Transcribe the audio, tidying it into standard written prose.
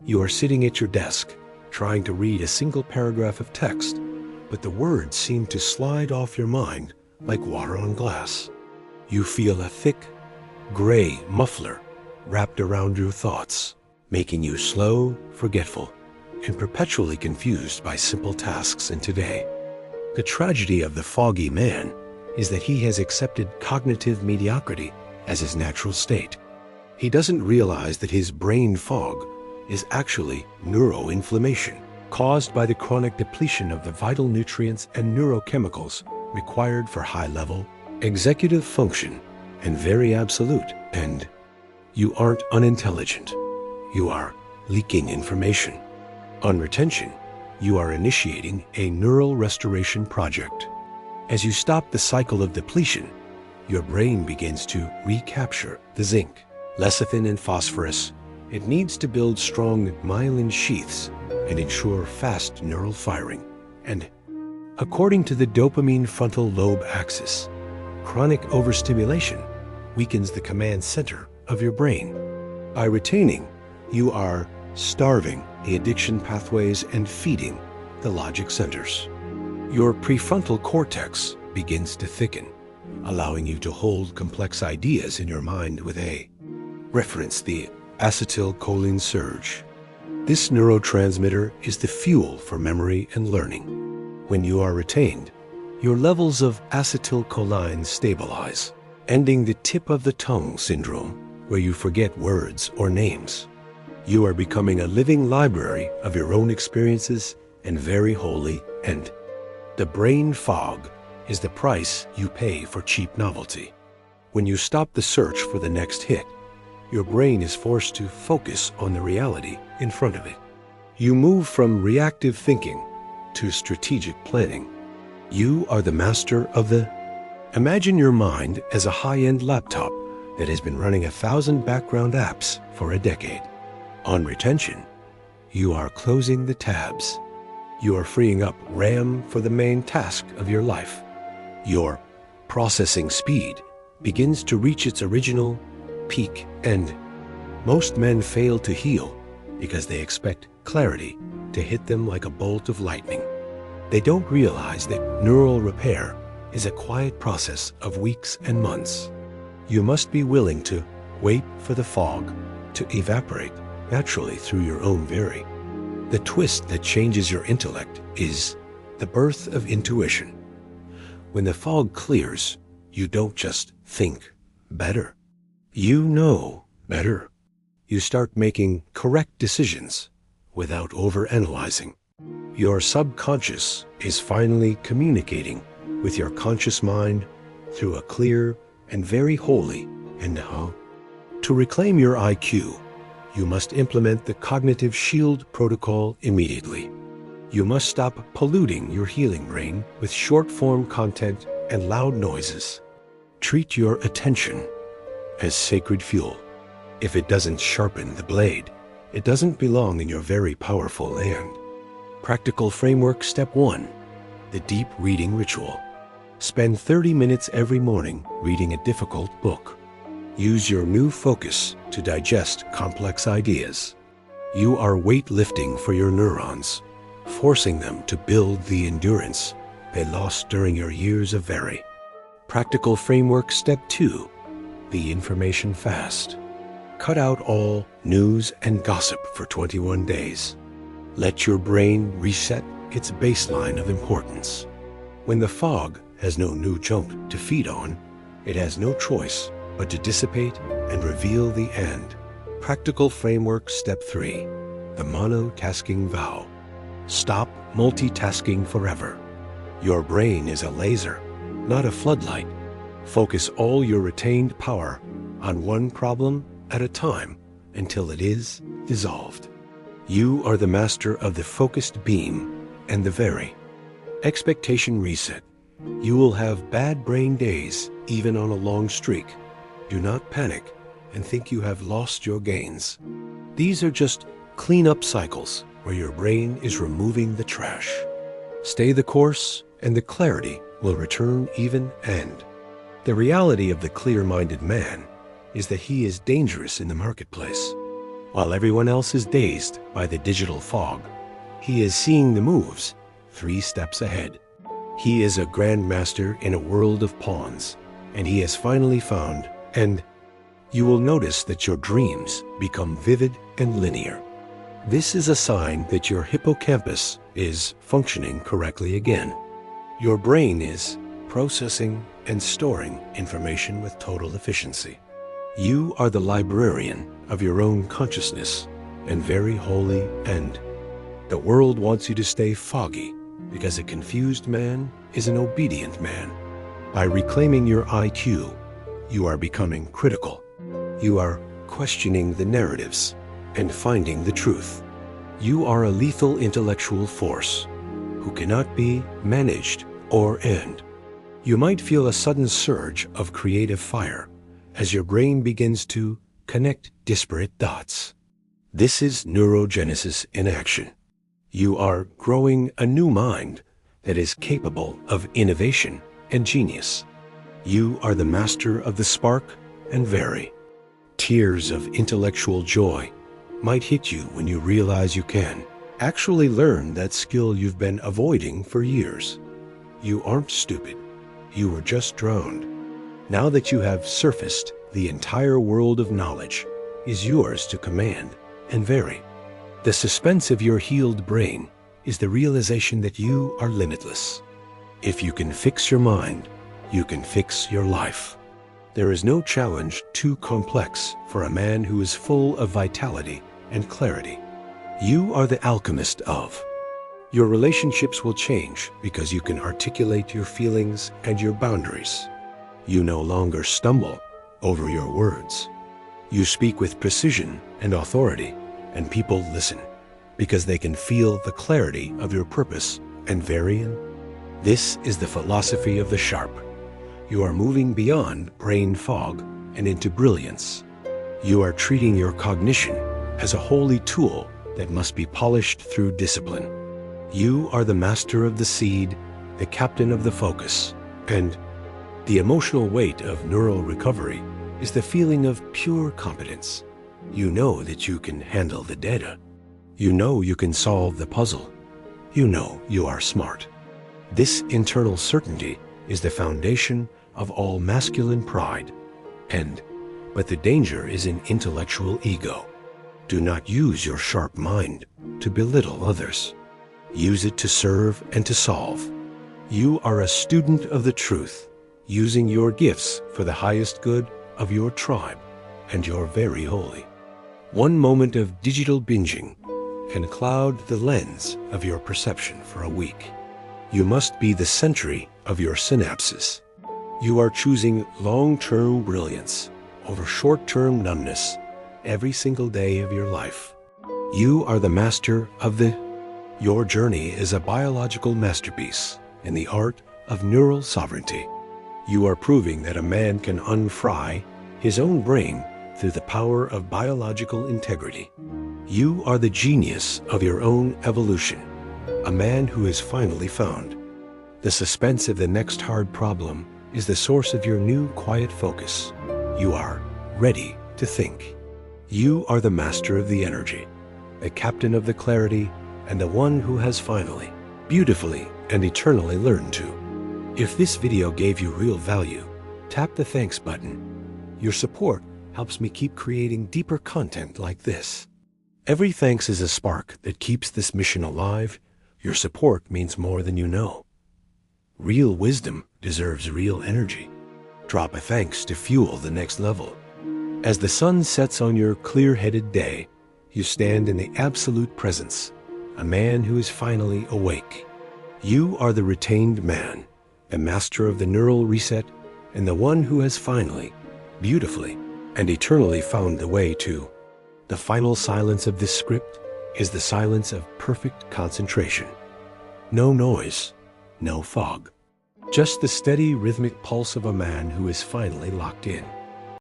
You are sitting at your desk, trying to read a single paragraph of text, but the words seem to slide off your mind like water on glass. You feel a thick, gray muffler wrapped around your thoughts, making you slow, forgetful, and perpetually confused by simple tasks in today. The tragedy of the foggy man is that he has accepted cognitive mediocrity as his natural state. He doesn't realize that his brain fog is actually neuroinflammation caused by the chronic depletion of the vital nutrients and neurochemicals required for high-level executive function and very absolute. And you aren't unintelligent. You are leaking information. On retention, you are initiating a neural restoration project. As you stop the cycle of depletion, your brain begins to recapture the zinc, lecithin, and phosphorus it needs to build strong myelin sheaths and ensure fast neural firing. And according to the dopamine frontal lobe axis, chronic overstimulation weakens the command center of your brain. By retaining, you are starving the addiction pathways and feeding the logic centers. Your prefrontal cortex begins to thicken, allowing you to hold complex ideas in your mind with a reference, the acetylcholine surge. This neurotransmitter is the fuel for memory and learning. When you are retained, your levels of acetylcholine stabilize, ending the tip of the tongue syndrome, where you forget words or names. You are becoming a living library of your own experiences and very wholly end. The brain fog is the price you pay for cheap novelty. When you stop the search for the next hit, your brain is forced to focus on the reality in front of it. You move from reactive thinking to strategic planning. You are the master of the... Imagine your mind as a high-end laptop that has been running 1,000 background apps for a decade. On retention, you are closing the tabs. You are freeing up RAM for the main task of your life. Your processing speed begins to reach its original peak end. Most men fail to heal because they expect clarity to hit them like a bolt of lightning. They don't realize that neural repair is a quiet process of weeks and months. You must be willing to wait for the fog to evaporate naturally through your own very. The twist that changes your intellect is the birth of intuition. When the fog clears, you don't just think better. You know better. You start making correct decisions without overanalyzing. Your subconscious is finally communicating with your conscious mind through a clear and very holy and how. To reclaim your IQ, you must implement the cognitive shield protocol immediately. You must stop polluting your healing brain with short-form content and loud noises. Treat your attention as sacred fuel. If it doesn't sharpen the blade, it doesn't belong in your very powerful hand. Practical framework step 1, the deep reading ritual. Spend 30 minutes every morning reading a difficult book. Use your new focus to digest complex ideas. You are weightlifting for your neurons, forcing them to build the endurance they lost during your years of very. Practical framework step 2, the information fast. Cut out all news and gossip for 21 days. Let your brain reset its baseline of importance. When the fog has no new junk to feed on, it has no choice but to dissipate and reveal the end. Practical framework step 3, the monotasking vow. Stop multitasking forever. Your brain is a laser, not a floodlight. Focus all your retained power on one problem at a time until it is dissolved. You are the master of the focused beam and the very. Expectation reset. You will have bad brain days even on a long streak. Do not panic and think you have lost your gains. These are just clean-up cycles where your brain is removing the trash. Stay the course and the clarity will return even and. The reality of the clear-minded man is that he is dangerous in the marketplace. While everyone else is dazed by the digital fog, he is seeing the moves 3 steps ahead. He is a grandmaster in a world of pawns, and he has finally found, and you will notice that your dreams become vivid and linear. This is a sign that your hippocampus is functioning correctly again. Your brain is processing and storing information with total efficiency. You are the librarian of your own consciousness and very holy end. The world wants you to stay foggy because a confused man is an obedient man. By reclaiming your IQ, you are becoming critical. You are questioning the narratives and finding the truth. You are a lethal intellectual force who cannot be managed or end. You might feel a sudden surge of creative fire as your brain begins to connect disparate dots. This is neurogenesis in action. You are growing a new mind that is capable of innovation and genius. You are the master of the spark and vary. Tears of intellectual joy might hit you when you realize you can actually learn that skill you've been avoiding for years. You aren't stupid. You were just drowned. Now that you have surfaced, the entire world of knowledge is yours to command and vary. The suspense of your healed brain is the realization that you are limitless. If you can fix your mind, you can fix your life. There is no challenge too complex for a man who is full of vitality and clarity. You are the alchemist of. Your relationships will change because you can articulate your feelings and your boundaries. You no longer stumble over your words. You speak with precision and authority, and people listen because they can feel the clarity of your purpose and variant. This is the philosophy of the sharp. You are moving beyond brain fog and into brilliance. You are treating your cognition as a holy tool that must be polished through discipline. You are the master of the seed, the captain of the focus, and the emotional weight of neural recovery is the feeling of pure competence. You know that you can handle the data. You know you can solve the puzzle. You know you are smart. This internal certainty is the foundation of all masculine pride. But the danger is in intellectual ego. Do not use your sharp mind to belittle others. Use it to serve and to solve. You are a student of the truth, using your gifts for the highest good of your tribe, and you're very holy. One moment of digital binging can cloud the lens of your perception for a week. You must be the sentry of your synapses. You are choosing long-term brilliance over short-term numbness every single day of your life. You are the master of the. Your journey is a biological masterpiece in the art of neural sovereignty. You are proving that a man can unfry his own brain through the power of biological integrity. You are the genius of your own evolution, a man who is finally found. The suspense of the next hard problem is the source of your new quiet focus. You are ready to think. You are the master of the energy, the captain of the clarity, and the one who has finally, beautifully, and eternally learned to. If this video gave you real value, tap the thanks button. Your support helps me keep creating deeper content like this. Every thanks is a spark that keeps this mission alive. Your support means more than you know. Real wisdom deserves real energy. Drop a thanks to fuel the next level. As the sun sets on your clear-headed day, you stand in the absolute presence, a man who is finally awake. You are the retained man, the master of the neural reset, and the one who has finally, beautifully, and eternally found the way to. The final silence of this script is the silence of perfect concentration. No noise, no fog. Just the steady rhythmic pulse of a man who is finally locked in.